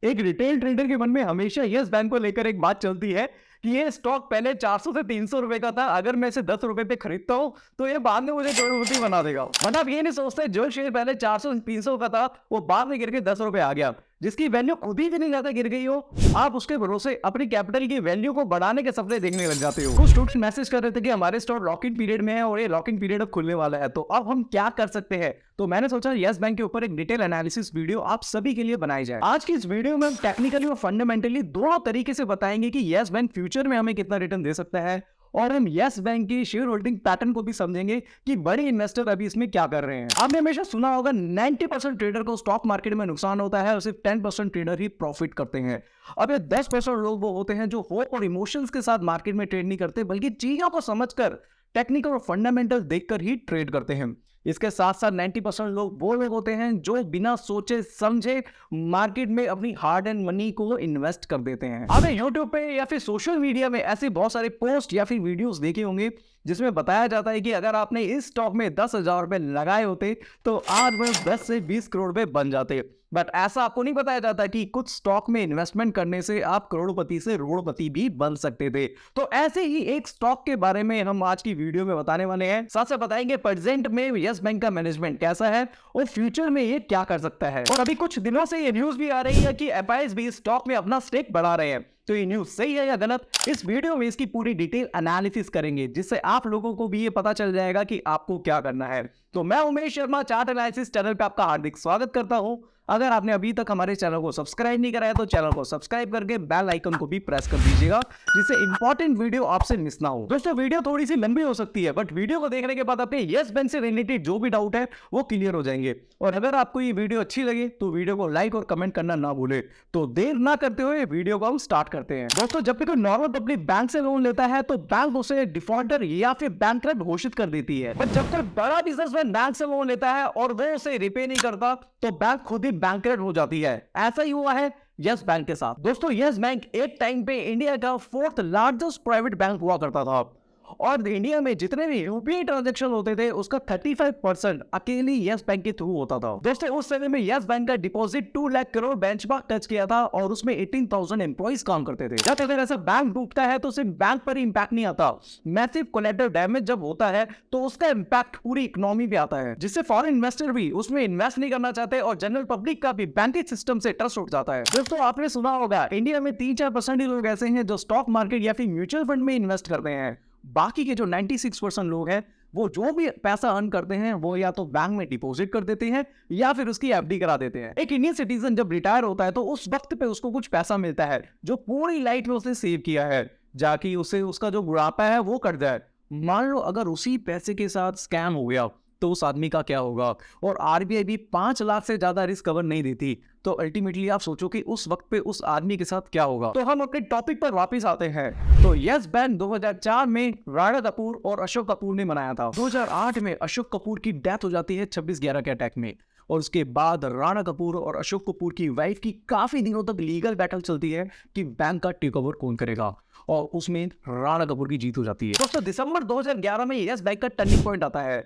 एक retail trader के मन में हमेशा यस बैंक को लेकर एक बात चलती है कि ये स्टॉक पहले 400 से 300 रुपए का था। अगर मैं इसे 10 रुपए पे खरीदता हूं तो ये बाद में मुझे करोड़पति बना देगा। मतलब ये नहीं सोचते जो शेयर पहले 400 से 300 का था वो बाद में गिर के 10 रुपए आ गया, जिसकी वैल्यू खुद ही इतनी ज्यादा गिर गई हो, आप उसके भरोसे अपनी कैपिटल की वैल्यू को बढ़ाने के सपने देखने लग जाते हो। कुछ स्टूडेंट्स मैसेज कर रहे थे कि हमारे स्टॉक लॉकिंग पीरियड में है और ये लॉकिंग पीरियड अब खुलने वाला है, तो अब हम क्या कर सकते हैं। तो मैंने सोचा यस बैंक के ऊपर एक डिटेल एनालिसिस वीडियो आप सभी के लिए बनाई जाए। आज की इस वीडियो में हम टेक्निकली और फंडामेंटली दोनों तरीके से बताएंगे कि यस बैंक फ्यूचर में हमें कितना रिटर्न दे सकता है, और हम यस बैंक की शेयर होल्डिंग पैटर्न को भी समझेंगे कि बड़े इन्वेस्टर अभी इसमें क्या कर रहे हैं। आपने हमेशा सुना होगा 90% ट्रेडर को स्टॉक मार्केट में नुकसान होता है और सिर्फ 10% ट्रेडर ही प्रॉफिट करते हैं। अब ये 10% लोग वो होते हैं जो होप और इमोशंस के साथ मार्केट में ट्रेड नहीं करते, बल्कि चीजों को समझकर टेक्निकल और फंडामेंटल देखकर ही ट्रेड करते हैं। इसके साथ साथ 90% लोग वो लोग होते हैं जो बिना सोचे समझे मार्केट में अपनी हार्ड एंड मनी को इन्वेस्ट कर देते हैं। आपने यूट्यूब पे या फिर सोशल मीडिया में ऐसे बहुत सारे पोस्ट या फिर वीडियोस देखे होंगे जिसमें बताया जाता है कि अगर आपने इस स्टॉक में 10,000 रुपए लगाए होते तो आज वो 10 से 20 करोड़ रुपए बन जाते। बट ऐसा आपको नहीं बताया जाता कि कुछ स्टॉक में इन्वेस्टमेंट करने से आप करोड़पति से रोड़पति भी बन सकते थे। तो ऐसे ही एक स्टॉक के बारे में हम आज की वीडियो में बताने वाले हैं। साथ साथ बताएंगे प्रेजेंट में यस बैंक का मैनेजमेंट कैसा है और फ्यूचर में ये क्या कर सकता है। और अभी कुछ दिनों से ये न्यूज भी आ रही है कि एफआईएस भी स्टॉक में अपना स्टेक बढ़ा रहे हैं। तो ये न्यूज सही है या गलत, इस वीडियो में इसकी पूरी डिटेल एनालिसिस करेंगे, जिससे आप लोगों को भी ये पता चल जाएगा कि आपको क्या करना है। तो मैं Umesh Sharma chart analysis channel पे आपका हार्दिक स्वागत करता हूं। अगर आपने अभी तक हमारे चैनल को सब्सक्राइब नहीं करा है तो चैनल को सब्सक्राइब करके बेल आइकन को भी प्रेस कर दीजिएगा, जिससे इंपॉर्टेंट वीडियो आपसे मिस ना हो। दोस्तों वीडियो थोड़ी सी लंबी हो सकती है, बट वीडियो को देखने के बाद अपने यस बैंक से रिलेटेड जो भी डाउट है वो क्लियर हो जाएंगे। और अगर आपको ये वीडियो अच्छी लगे तो वीडियो को लाइक और कमेंट करना ना भूले। तो देर ना करते हुए वीडियो को हम स्टार्ट करते हैं। दोस्तों जब भी कोई नॉर्मल पब्लिक बैंक से लोन लेता है तो बैंक उसे डिफॉल्टर या फिर बैंकरप्ट घोषित कर देती है। बट जब कोई बड़ा बिजनेसमैन बैंक से लोन लेता है और वो उसे रिपे नहीं करता तो बैंक खुद ही बैंकरप्ट हो जाती है। ऐसा ही हुआ है यस बैंक के साथ। दोस्तों यस बैंक एक टाइम पे इंडिया का 4th लार्जेस्ट प्राइवेट बैंक हुआ करता था, और इंडिया में जितने भी यूपीआई ट्रांजैक्शन होते थे उसका 35% अकेले यस बैंक के थ्रू होता था। दोस्तों उस समय में यस बैंक का deposit 2 lakh crore benchmark touch किया था और उसमें 18,000 एम्प्लॉइज काम करते थे। जब अगर ऐसा बैंक डूबता है तो सिर्फ बैंक पर ही इंपैक्ट नहीं आता, मैसिव कोलैटरल डैमेज जब होता है तो उसका इंपैक्ट पूरी इकोनॉमी पे आता है, जिससे फॉरेन इन्वेस्टर भी उसमें इन्वेस्ट नहीं करना चाहते और जनरल पब्लिक का भी बैंकिंग सिस्टम से ट्रस्ट उठ जाता है। दोस्तों आपने सुना होगा इंडिया में 3-4% ही लोग ऐसे हैं जो स्टॉक मार्केट या फिर म्यूचुअल फंड में इन्वेस्ट करते हैं। बाकी के जो 96% लोग हैं वो जो भी पैसा अर्न करते हैं वो या तो बैंक में डिपॉजिट कर देते हैं या फिर उसकी एफडी करा देते हैं। एक इंडियन सिटीजन जब रिटायर होता है तो उस वक्त पे उसको कुछ पैसा मिलता है जो पूरी लाइफ में उसने सेव किया है, जाके उसे उसका जो बुढ़ापा है वो कट जाए। मान लो अगर उसी पैसे के साथ स्कैम हो गया तो उस आदमी का क्या होगा। और आरबीआई भी 5 लाख से ज्यादा रिस्क कवर नहीं देती, तो अल्टीमेटली आप सोचो कि उस वक्त पे उस आदमी के साथ क्या होगा। तो हम अपने टॉपिक पर वापस आते हैं। तो यस बैंक 2004 में राणा कपूर और अशोक कपूर ने बनाया था। 2008 में अशोक कपूर की डेथ हो जाती है 26/11 के अटैक में, और उसके बाद राणा कपूर और अशोक कपूर की वाइफ की काफी दिनों तक लीगल बैटल चलती है कि बैंक का टेक ओवर कौन करेगा, और उसमें राणा कपूर की जीत हो जाती है। दोस्तों दिसंबर 2011 में यस बैंक का टर्निंग पॉइंट आता है।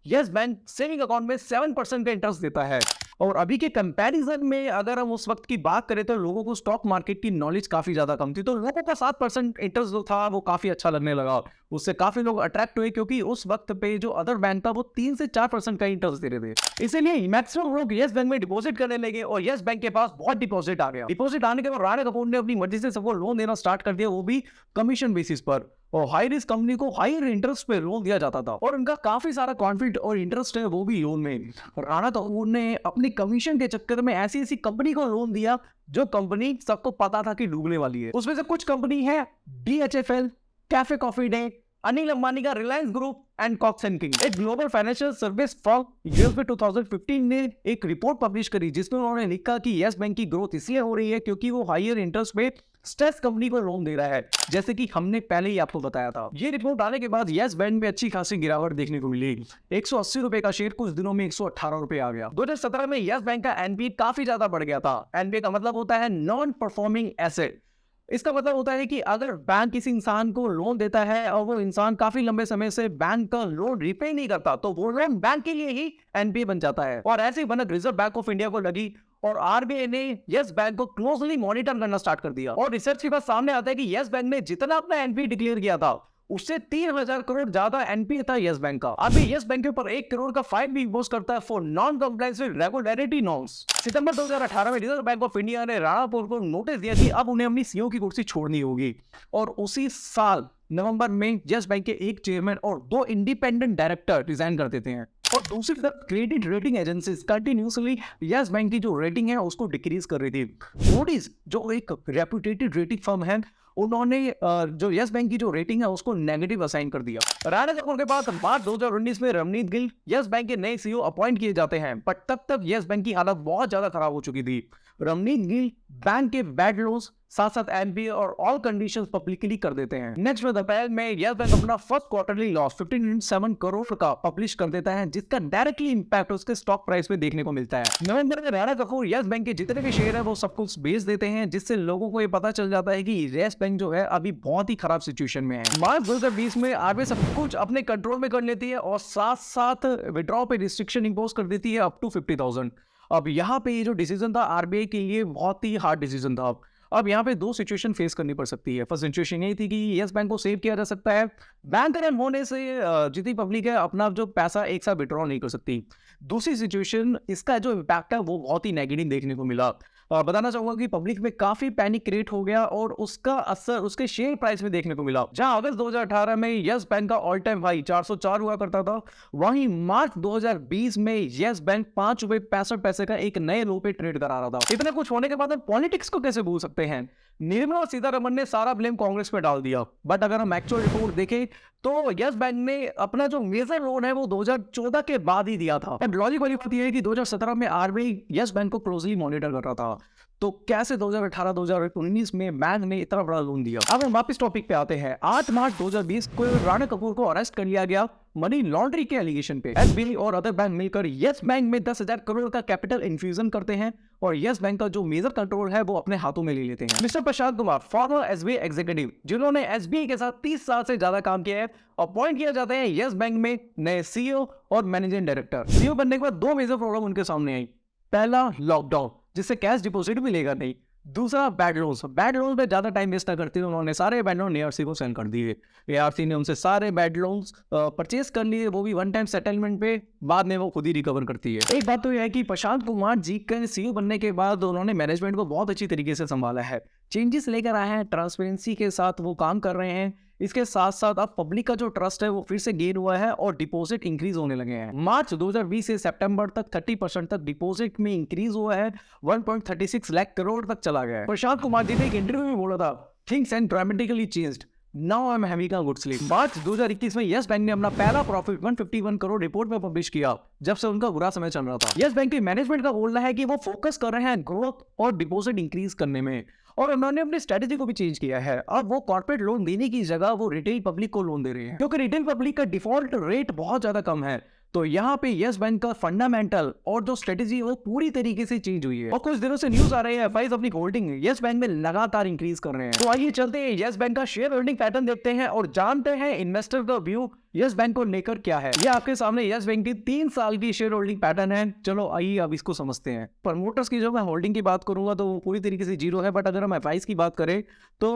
यस बैंक सेविंग अकाउंट में 7% का इंटरेस्ट देता है, और अभी के कंपैरिजन में अगर हम उस वक्त की बात करें तो लोगों को स्टॉक मार्केट की नॉलेज काफी ज्यादा कम थी, तो लोगों का 7% इंटरेस्ट जो था वो काफी अच्छा लगने लगा। उससे काफी लोग अट्रैक्ट हुए क्योंकि उस वक्त पे जो अदर बैंक था वो 3 से 4% का इंटरेस्ट दे रहे थे। इसीलिए मैक्सिमम लोग यस बैंक में डिपॉजिट करने लगे और यस बैंक के पास बहुत डिपॉजिट आ गया। डिपॉजिट आने के बाद राणा कपूर ने अपनी मर्जी से सबको लोन देना स्टार्ट कर दिया, वो भी कमीशन बेसिस पर, और हाई रिस्क कंपनी को हाई इंटरेस्ट पे लोन दिया जाता था, और उनका काफी सारा कॉन्फिडेंट और इंटरेस्ट है वो भी लोन में। राणा कपूर ने अपनी कमीशन के चक्कर में ऐसी ऐसी कंपनी को लोन दिया जो कंपनी सबको पता था कि डूबने वाली है। उसमें से कुछ कंपनी है DHFL, cafe coffee day, Anil Ambani का Reliance group and Cox and King. एक global financial service firm US में 2015 ने एक रिपोर्ट पब्लिश करी जिसमें उन्होंने लिखा कि यस बैंक की ग्रोथ इसलिए हो रही है क्योंकि वो हायर इंटरेस्ट पे स्ट्रेस कंपनी को लोन दे रहा है, जैसे कि हमने पहले ही आपको बताया था। ये रिपोर्ट आने के बाद यस बैंक में अच्छी खासी गिरावट देखने को मिली। 180 रुपए का शेयर कुछ दिनों में 118 रुपए आ गया। 2017 में यस बैंक का एनपीए काफी ज्यादा बढ़ गया था। एनपीए का मतलब होता है नॉन परफॉर्मिंग एसेट। इसका मतलब होता है कि अगर बैंक किसी इंसान को लोन देता है और वो इंसान काफी लंबे समय से बैंक का लोन रिपे नहीं करता तो वो लोन बैंक के लिए ही एनपीए बन जाता है। और ऐसी भनक रिजर्व बैंक ऑफ इंडिया को लगी और आरबीआई ने यस बैंक को क्लोजली मॉनिटर करना स्टार्ट कर दिया। और रिसर्च के बाद सामने आता है कि यस बैंक ने जितना अपना एनपीए डिक्लेयर किया था उससे 3,000 करोड़ ज्यादा एनपीए था यस बैंक का। अभी यस बैंक के ऊपर 1 करोड़ का फाइन भी इम्पोज करता है for non compliance with regulatory norms. सितंबर 2018 में रिजर्व बैंक ऑफ इंडिया ने राणा कपूर को नोटिस दिया कि अब उन्हें अपनी सीईओ की कुर्सी छोड़नी होगी। और उसी साल नवंबर में यस बैंक के एक चेयरमैन और 2 इंडिपेंडेंट डायरेक्टर रिजाइन कर देते हैं। और दूसरी तरफ credit rating agencies continuously yes bank की जो रेटिंग है उसको डिक्रीज कर रही थी। मूडीज जो एक रेप्यूटेटेड रेटिंग फर्म है, उन्होंने जो यस बैंक की जो रेटिंग है उसको नेगेटिव असाइन कर दिया। राणा कपूर के बाद मार्च 2019 में रवनीत गिल यस बैंक के नए सीईओ अपॉइंट किए जाते हैं, बट तब तक यस बैंक की हालत बहुत ज्यादा खराब हो चुकी थी। रवनीत गिल बैंक के बैड लोन्स साथ साथ एनपीए और ऑल कंडीशंस पब्लिकली कर देते हैं। नेक्स्ट मंथ अप्रैल में यस बैंक अपना फर्स्ट क्वार्टरली लॉस 15.7 करोड़ का पब्लिश कर देता है, जिसका डायरेक्टली इंपैक्ट उसके स्टॉक प्राइस में देखने को मिलता है। नवंबर में राणा कपूर यस बैंक के जितने भी शेयर है वो सब कुछ बेच देते हैं, जिससे लोगों को ये पता चल जाता है कि यस बैंक जो है अभी बहुत ही खराब सिचुएशन में है। मार्च 2020 में आरबीआई सब कुछ अपने कंट्रोल में कर लेती है और साथ साथ विड्रॉ पे रिस्ट्रिक्शन इंपोज कर देती है अप टू 50,000। अब यहाँ पे ये जो डिसीजन था आरबीआई के लिए बहुत ही हार्ड डिसीजन था। अब यहाँ पे 2 सिचुएशन फेस करनी पड़ सकती है। फर्स्ट सिचुएशन यही थी कि यस बैंक को सेव किया जा सकता है, बैंक रन होने से जितनी पब्लिक है अपना जो पैसा एक साथ विड्रॉ नहीं कर सकती। दूसरी सिचुएशन इसका जो इम्पैक्ट है वो बहुत ही नेगेटिव देखने को मिला। बताना चाहूंगा कि पब्लिक में काफी पैनिक क्रिएट हो गया और उसका असर उसके शेयर प्राइस में देखने को मिला। जहां अगस्त 2018 में यस बैंक का ऑल टाइम हाई 404 हुआ करता था, वहीं मार्च 2020 में यस बैंक 5 रुपए 65 पैसे का एक नए लो पे ट्रेड करा रहा था। इतना कुछ होने के बाद पॉलिटिक्स को कैसे भूल सकते हैं। निर्मला सीतारमण ने सारा ब्लेम कांग्रेस पे डाल दिया, बट अगर हम एक्चुअल रिपोर्ट देखें तो यस बैंक ने अपना जो मेजर लोन है वो 2014 के बाद ही दिया था। अब लॉजिक वाली बात यह है कि 2017 में आरबीआई यस बैंक को क्लोजली मॉनिटर कर रहा था, तो कैसे 2018-2019 में बैंक ने इतना बड़ा लोन दिया। अब हम वापस टॉपिक पे आते हैं। 8 मार्च 2020 को राणा कपूर को अरेस्ट कर लिया गया मनी लॉन्ड्रिंग के एलिगेशन पे। एसबीआई और अदर बैंक मिलकर यस बैंक में 10,000 करोड़ का कैपिटल इन्फ्यूजन करते हैं और यस बैंक का जो मेजर कंट्रोल है वो अपने हाथों में ले लेते हैं। Mister Prashant Kumar, farmer SBI executive जिन्होंने एसबीआई के साथ 30 साल से ज्यादा काम किया है, अपॉइंट किया जाता है यस बैंक में नए सीईओ और मैनेजिंग डायरेक्टर। सीईओ बनने के बाद 2 मेजर प्रॉब्लम उनके सामने आई। पहला, लॉकडाउन जिससे कैश डिपॉजिट मिलेगा नहीं। दूसरा, बैड लोन्स में ज्यादा टाइम वेस्ट ना करते हुए उन्होंने सारे बैड लोन एआरसी को सेंड कर दिए। एआरसी ने उनसे सारे बैड लोन्स परचेज कर लिए, वो भी वन टाइम सेटलमेंट पे, बाद में वो खुद ही रिकवर करती है। एक बात तो यह है कि प्रशांत कुमार जी के सीईओ बनने के बाद उन्होंने मैनेजमेंट को बहुत अच्छी तरीके से संभाला है, चेंजेस लेकर आए हैं, ट्रांसपेरेंसी के साथ वो काम कर रहे हैं। इसके साथ साथ अब पब्लिक का जो ट्रस्ट है वो फिर से गेन हुआ है और डिपॉजिट इंक्रीज होने लगे हैं। मार्च 2020 से सितंबर तक 30% तक डिपॉजिट में इंक्रीज हुआ है, 1.36 लाख करोड़ तक चला गया है। प्रशांत कुमार जी ने एक इंटरव्यू में बोला था, things and dramatically changed, now I am having a good sleep. मार्च 2021 में यस बैंक ने अपना पहला प्रॉफिट 151 करोड़ रिपोर्ट में पब्लिश किया, जब से उनका बुरा समय चल रहा था। यस बैंक के मैनेजमेंट का बोलना है कि वो फोकस कर रहे हैं ग्रोथ और डिपॉजिट इंक्रीज करने में, और उन्होंने अपनी स्ट्रेटेजी को भी चेंज किया है। अब वो कॉर्पोरेट लोन देने की जगह वो रिटेल पब्लिक को लोन दे रहे हैं, क्योंकि रिटेल पब्लिक का डिफॉल्ट रेट बहुत ज्यादा कम है। तो यहाँ पे यस बैंक का फंडामेंटल और जो स्ट्रेटेजी है वो पूरी तरीके से चेंज हुई है। और कुछ दिनों से न्यूज आ रही है एफआईज अपनी होल्डिंग यस बैंक में लगातार इंक्रीज कर रहे हैं। तो आइए चलते हैं यस बैंक का शेयर होल्डिंग पैटर्न देखते हैं और जानते हैं इन्वेस्टर का व्यू यस बैंक को लेकर क्या है। ये आपके सामने यस बैंक की 3 साल की शेयर होल्डिंग पैटर्न है। चलो आइए अब इसको समझते हैं। प्रमोटर्स की जो मैं होल्डिंग की बात करूंगा तो वो पूरी तरीके से 0 है, बट अगर हम एफआईज की बात करें तो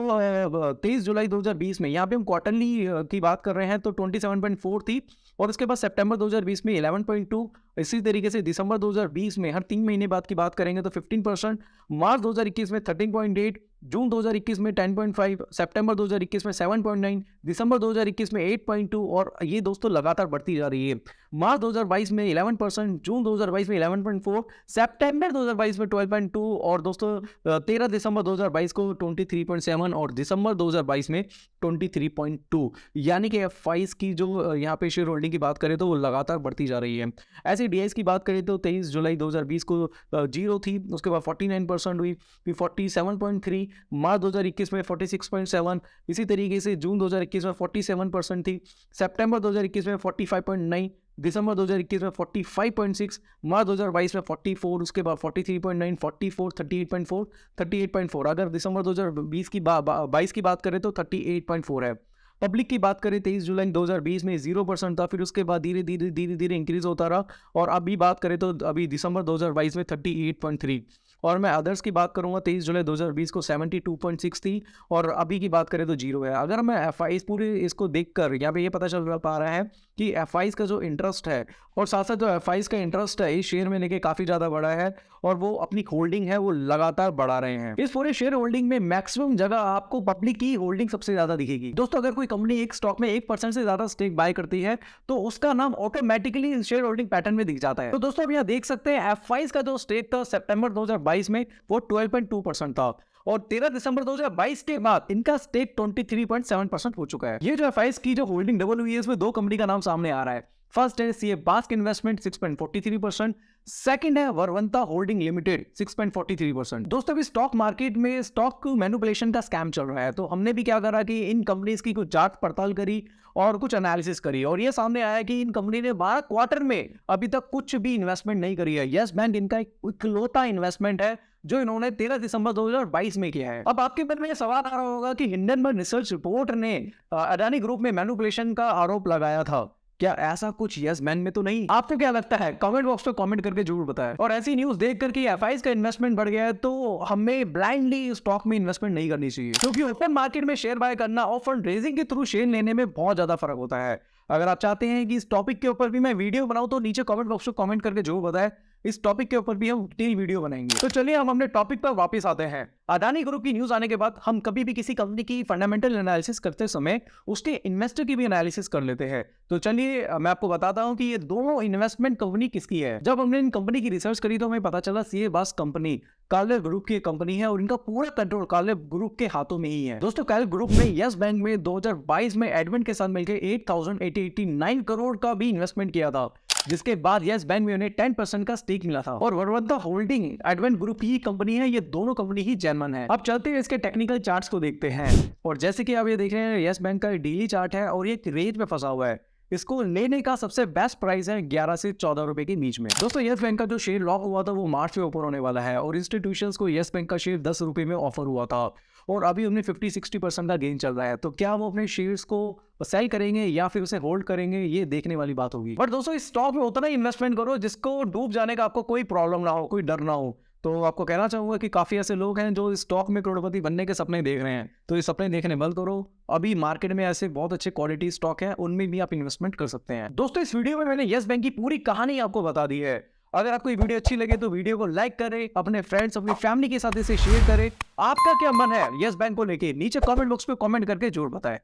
23 जुलाई 2020 में, यहाँ पे हम क्वार्टरली की बात कर रहे हैं तो 27.4 थी, और उसके बाद सितंबर 2020 में 11.2, इसी तरीके से दिसंबर 2020 में हर 3 महीने बाद की बात करेंगे तो 15%, मार्च 2021 में 13.8, जून 2021 में 10.5, सितंबर 2021 में 7.9, दिसंबर 2021 में 8.2, और ये दोस्तों लगातार बढ़ती जा रही है। मार्च 2022 में 11%, जून 2022 में 11.4, सितंबर 2022 में 12.2, और दोस्तों 13 दिसंबर 2022 को 23.7 और दिसंबर 2022 में 23.2, यानी कि एफआईज की जो यहाँ पे शेयर होल्डिंग की बात करें तो वो लगातार बढ़ती जा रही है। ऐसे डीआईएस की बात करें तो 23 जुलाई 2020 को 0 थी, उसके बाद 49% हुई, फिर 47.3, मार्च 2021 में 46.7, इसी तरीके से जून 2021 में 47% थी, सितंबर 2021 में 45.9, दिसंबर 2021 में 45.6, मार्च 2022 में 44, उसके बाद 43.9, 44, 38.4, 38.4। अगर दिसंबर 2020 की 22 की बात करें तो 38.4 है। पब्लिक की बात करें 23 जुलाई 2020 में 0% था, फिर उसके बाद धीरे-धीरे इंक्रीज होता रहा और अभी बात करें तो अभी दिसंबर 2022 में 38.3। और मैं अदर्स की बात करूंगा 23 जुलाई 2020 को 72.6 थी और अभी की बात करें तो 0 है। अगर मैं एफआईज पूरे इसको देखकर यहाँ पे ये पता चल पा रहा है कि एफआईज का जो इंटरेस्ट है और साथ साथ जो एफआईज का इंटरेस्ट है इस शेयर में लेके काफी ज्यादा बड़ा है और वो अपनी होल्डिंग है वो लगातार बढ़ा रहे हैं। इस पूरे शेयर होल्डिंग में मैक्सिमम जगह आपको पब्लिक की होल्डिंग सबसे ज्यादा दिखेगी। दोस्तों अगर कोई कंपनी एक स्टॉक में 1% से ज्यादा स्टेक बाय करती है तो उसका नाम ऑटोमेटिकली शेयर होल्डिंग पैटर्न में दिख जाता है। तो दोस्तों अब यहाँ देख सकते हैं एफआईज का जो स्टेक था सितंबर 2022 में वो 12.2% था और 13 दिसंबर 2022 के बाद इनका स्टेक 23.7% हो चुका है। ये जो एफआईज की जो होल्डिंग डबल हुई है इसमें दो कंपनी का नाम सामने आ रहा है। फर्स्ट है सीए बास्क इन्वेस्टमेंट 6.43%, सेकंड है वरवंता होल्डिंग लिमिटेड 6.43%। दोस्तों अभी स्टॉक मार्केट में स्टॉक मैनिपुलेशन का स्कैम चल रहा है, तो हमने भी क्या करा कि इन कंपनीज की कुछ जांच पड़ताल करी और कुछ एनालिसिस करी और ये सामने आया कि इन कंपनी ने 12 क्वार्टर में अभी तक कुछ भी इन्वेस्टमेंट नहीं करी है। यस बैंक इनका एक इकलौता इन्वेस्टमेंट है जो इन्होंने 13 दिसंबर 2022 में किया है। अब आपके मन में ये सवाल आ रहा होगा कि हिंडनबर्ग रिसर्च रिपोर्ट ने अडानी ग्रुप में मैनिपुलेशन का आरोप लगाया था, क्या ऐसा कुछ यस बैंक में तो नहीं? आपको क्या लगता है कमेंट बॉक्स में कमेंट करके जरूर बताएं। और ऐसी न्यूज देख कर कि एफआईज का इन्वेस्टमेंट बढ़ गया है तो हमें ब्लाइंडली स्टॉक में इन्वेस्टमेंट नहीं करनी चाहिए, क्योंकि ओपन मार्केट में शेयर बाय करना और फंड रेजिंग के थ्रू शेयर लेने में बहुत ज्यादा फर्क होता है। अगर आप चाहते हैं कि इस टॉपिक के ऊपर भी मैं वीडियो बनाऊं तो नीचे कमेंट बॉक्स में कमेंट करके जरूर बताएं, इस टॉपिक के ऊपर भी हम डिटेल वीडियो बनाएंगे। तो चलिए हम अपने टॉपिक पर वापस आते हैं। अडानी ग्रुप की न्यूज आने के बाद हम कभी भी किसी कंपनी की फंडामेंटल एनालिसिस करते समय उसके इन्वेस्टर की भी एनालिसिस कर लेते हैं। तो चलिए मैं आपको बताता हूं कि ये दोनों इन्वेस्टमेंट कंपनी किसकी है। जब हमने इन कंपनी की रिसर्च करी तो हमें पता चला सीए बास्क कंपनी कार्लर ग्रुप की कंपनी है और इनका पूरा कंट्रोल कार्लर ग्रुप के हाथों में ही है। दोस्तों कार्लर ग्रुप ने यस बैंक में 2022 में एडवेंट के साथ मिलकर 8,889 करोड़ का भी इन्वेस्टमेंट किया था, जिसके बाद यस बैंक में उन्हें 10% का स्टेक मिला था और वरवंता होल्डिंग एडवेंट ग्रुप की कंपनी है। ये दोनों कंपनी ही जर्मन है। अब चलते हैं इसके टेक्निकल चार्ट्स को देखते हैं और जैसे कि आप ये देख रहे हैं यस बैंक का डेली चार्ट है और ये रेंज में फंसा हुआ है। इसको लेने का सबसे बेस्ट प्राइस है 11 से 14 रुपए के बीच में। दोस्तों यस बैंक का जो शेयर लॉक हुआ था वो मार्च में ओपन होने वाला है और इंस्टीट्यूशंस को यस बैंक का शेयर 10 रुपए में ऑफर हुआ था और अभी उन्हें 50-60% का गेन चल रहा है। तो क्या वो अपने शेयर्स को सेल करेंगे या फिर उसे होल्ड करेंगे, ये देखने वाली बात होगी। बट दोस्तों इस स्टॉक में उतना ही इन्वेस्टमेंट करो जिसको डूब जाने का आपको कोई प्रॉब्लम ना हो, कोई डर ना हो। तो आपको कहना चाहूंगा कि काफी ऐसे लोग हैं जो इस स्टॉक में करोड़पति बनने के सपने देख रहे हैं, तो ये सपने देखने बंद करो। अभी मार्केट में ऐसे बहुत अच्छे क्वालिटी स्टॉक हैं, उनमें भी आप इन्वेस्टमेंट कर सकते हैं। दोस्तों इस वीडियो में मैंने यस बैंक की पूरी कहानी आपको बता दी है। अगर आपको ये वीडियो अच्छी लगे तो वीडियो को लाइक करें, अपने फ्रेंड्स अपनी फैमिली के साथ इसे शेयर करें। आपका क्या मन है यस बैंक को लेके नीचे कमेंट बॉक्स में कमेंट करके जरूर बताएं।